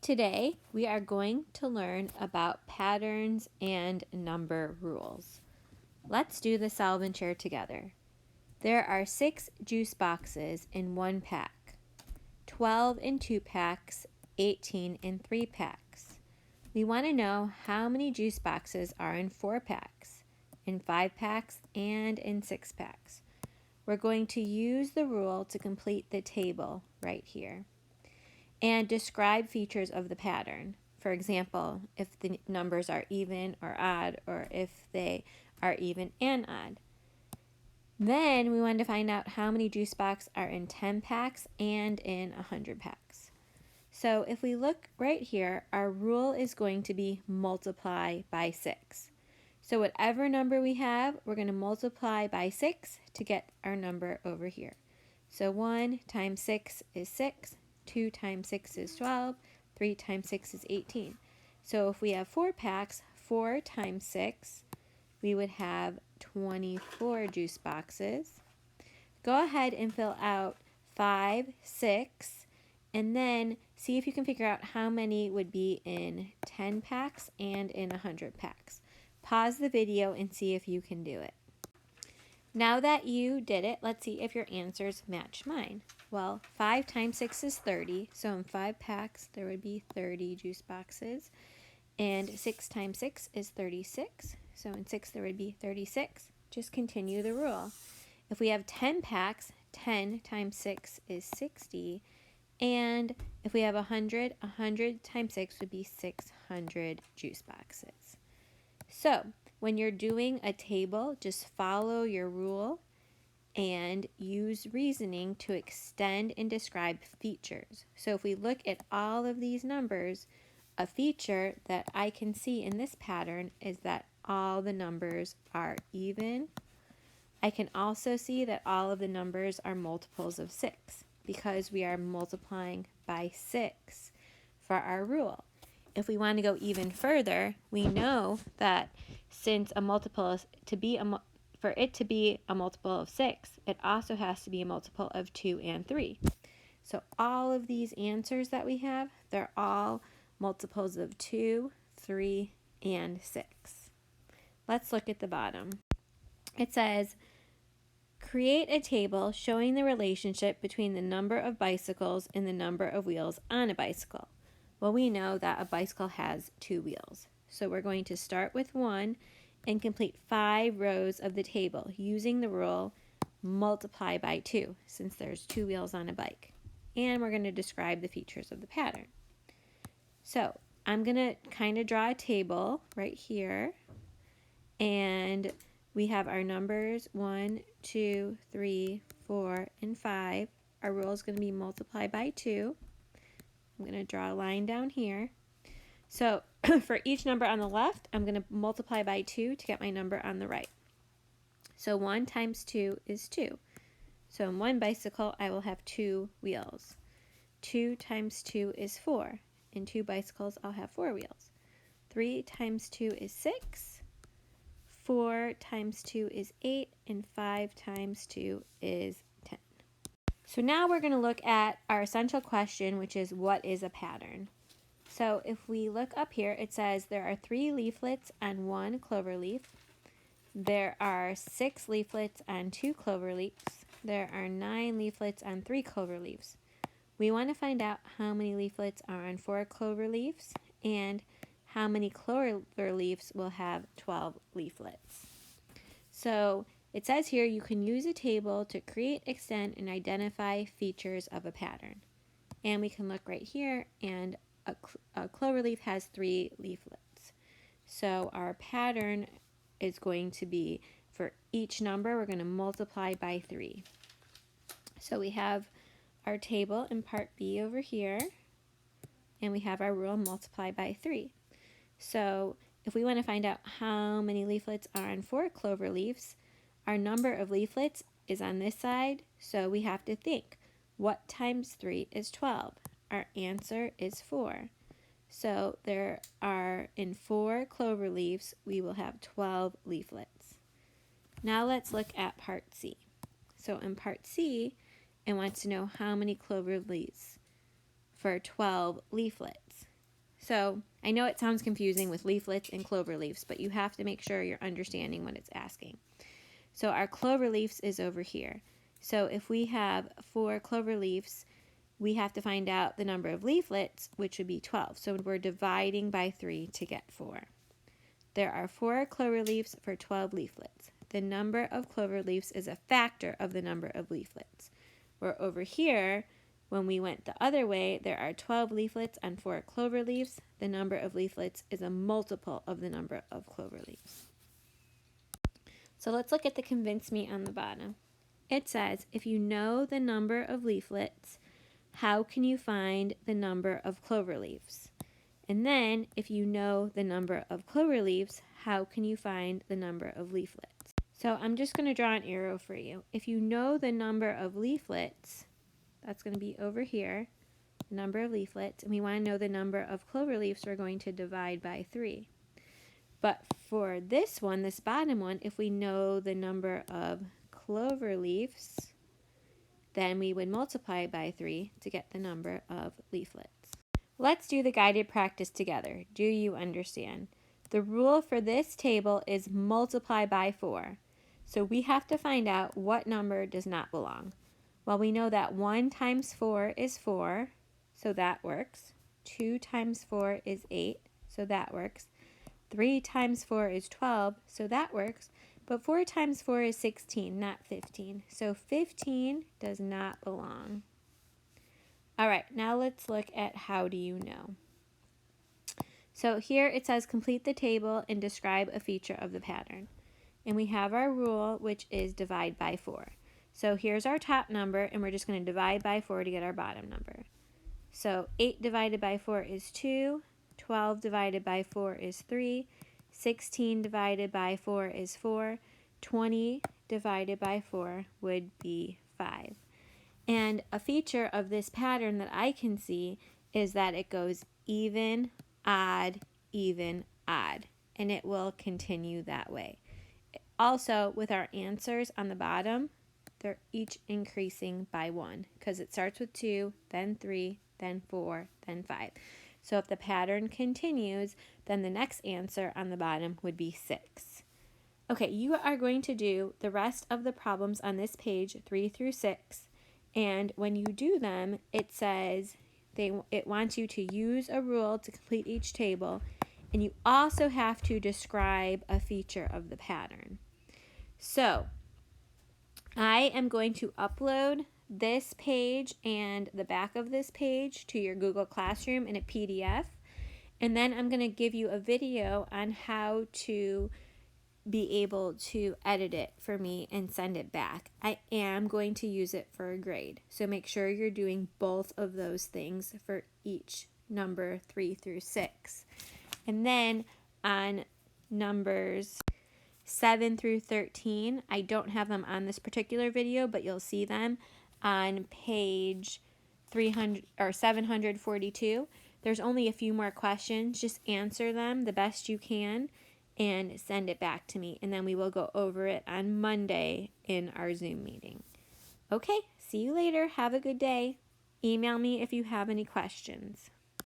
Today, we are going to learn about patterns and number rules. Let's do the solve and share together. There are 6 juice boxes in 1 pack, 12 in 2 packs, 18 in 3 packs. We want to know how many juice boxes are in 4 packs, in 5 packs, and in 6 packs. We're going to use the rule to complete the table right here and describe features of the pattern. For example, if the numbers are even or odd, or if they are even and odd. Then we want to find out how many juice boxes are in 10 packs and in 100 packs. So if we look right here, our rule is going to be multiply by 6. So whatever number we have, we're going to multiply by 6 to get our number over here. So 1 times 6 is 6. 2 times 6 is 12, 3 times 6 is 18. So if we have 4 packs, 4 times 6, we would have 24 juice boxes. Go ahead and fill out 5, 6, and then see if you can figure out how many would be in 10 packs and in 100 packs. Pause the video and see if you can do it. Now that you did it, let's see if your answers match mine. Well, 5 times 6 is 30, so in 5 packs there would be 30 juice boxes. And 6 times 6 is 36, so in 6 there would be 36. Just continue the rule. If we have 10 packs, 10 times 6 is 60. And if we have 100, 100 times 6 would be 600 juice boxes. So when you're doing a table, just follow your rule and use reasoning to extend and describe features. So if we look at all of these numbers, a feature that I can see in this pattern is that all the numbers are even. I can also see that all of the numbers are multiples of 6 because we are multiplying by 6 for our rule. If we want to go even further, we know that since a multiple is for it to be a multiple of 6, it also has to be a multiple of 2 and 3. So all of these answers that we have, they're all multiples of 2, 3, and 6. Let's look at the bottom. It says, create a table showing the relationship between the number of bicycles and the number of wheels on a bicycle. Well, we know that a bicycle has 2 wheels. So we're going to start with 1 and complete 5 rows of the table using the rule multiply by 2, since there's 2 wheels on a bike. And we're going to describe the features of the pattern. So I'm going to kind of draw a table right here. And we have our numbers 1, 2, 3, 4, and 5. Our rule is going to be multiply by 2. I'm going to draw a line down here. So for each number on the left, I'm going to multiply by 2 to get my number on the right. So 1 times 2 is 2. So in one bicycle, I will have 2 wheels. 2 times 2 is 4. In 2 bicycles, I'll have 4 wheels. 3 times 2 is 6. 4 times 2 is 8. And 5 times 2 is 10. So now we're going to look at our essential question, which is, what is a pattern? So if we look up here, it says there are 3 leaflets on 1 clover leaf. There are 6 leaflets on 2 clover leaves. There are 9 leaflets on 3 clover leaves. We want to find out how many leaflets are on 4 clover leaves and how many clover leaves will have 12 leaflets. So it says here you can use a table to create, extend, and identify features of a pattern. And we can look right here, and a clover leaf has 3 leaflets. So our pattern is going to be, for each number, we're going to multiply by 3. So we have our table in part B over here, and we have our rule multiply by 3. So if we want to find out how many leaflets are on 4 clover leaves, our number of leaflets is on this side, so we have to think, what times 3 is 12? Our answer is 4. So there are, in 4 clover leaves, we will have 12 leaflets. Now let's look at part C. So in part C, it wants to know how many clover leaves for 12 leaflets. So I know it sounds confusing with leaflets and clover leaves, but you have to make sure you're understanding what it's asking. So our clover leaves is over here. So if we have 4 clover leaves, we have to find out the number of leaflets, which would be 12. So we're dividing by 3 to get 4. There are 4 clover leaves for 12 leaflets. The number of clover leaves is a factor of the number of leaflets. Where over here, when we went the other way, there are 12 leaflets on 4 clover leaves. The number of leaflets is a multiple of the number of clover leaves. So let's look at the convince me on the bottom. It says, if you know the number of leaflets, how can you find the number of clover leaves? And then, if you know the number of clover leaves, how can you find the number of leaflets? So I'm just going to draw an arrow for you. If you know the number of leaflets, that's going to be over here, the number of leaflets, and we want to know the number of clover leaves, we're going to divide by 3. But for this one, this bottom one, if we know the number of clover leaves, then we would multiply by 3 to get the number of leaflets. Let's do the guided practice together. Do you understand? The rule for this table is multiply by 4. So we have to find out what number does not belong. Well, we know that 1 times 4 is 4, so that works. 2 times 4 is 8, so that works. 3 times 4 is 12, so that works. But 4 times 4 is 16, not 15. So 15 does not belong. All right, now let's look at how do you know. So here it says complete the table and describe a feature of the pattern. And we have our rule, which is divide by 4. So here's our top number, and we're just going to divide by 4 to get our bottom number. So 8 divided by 4 is 2, 12 divided by 4 is 3, 16 divided by 4 is 4, 20 divided by 4 would be 5. And a feature of this pattern that I can see is that it goes even, odd, and it will continue that way. Also, with our answers on the bottom, they're each increasing by 1 because it starts with 2, then 3, then 4, then 5. So if the pattern continues, then the next answer on the bottom would be 6. Okay, you are going to do the rest of the problems on this page, 3 through 6. And when you do them, it says it wants you to use a rule to complete each table. And you also have to describe a feature of the pattern. So I am going to upload this page and the back of this page to your Google Classroom in a PDF. And then I'm going to give you a video on how to be able to edit it for me and send it back. I am going to use it for a grade. So make sure you're doing both of those things for each number 3 through 6. And then on numbers 7 through 13, I don't have them on this particular video, but you'll see them on page 300 or 742. There's only a few more questions. Just answer them the best you can and send it back to me, and then we will go over it on Monday in our Zoom meeting. Okay, see you later. Have a good day. Email me if you have any questions.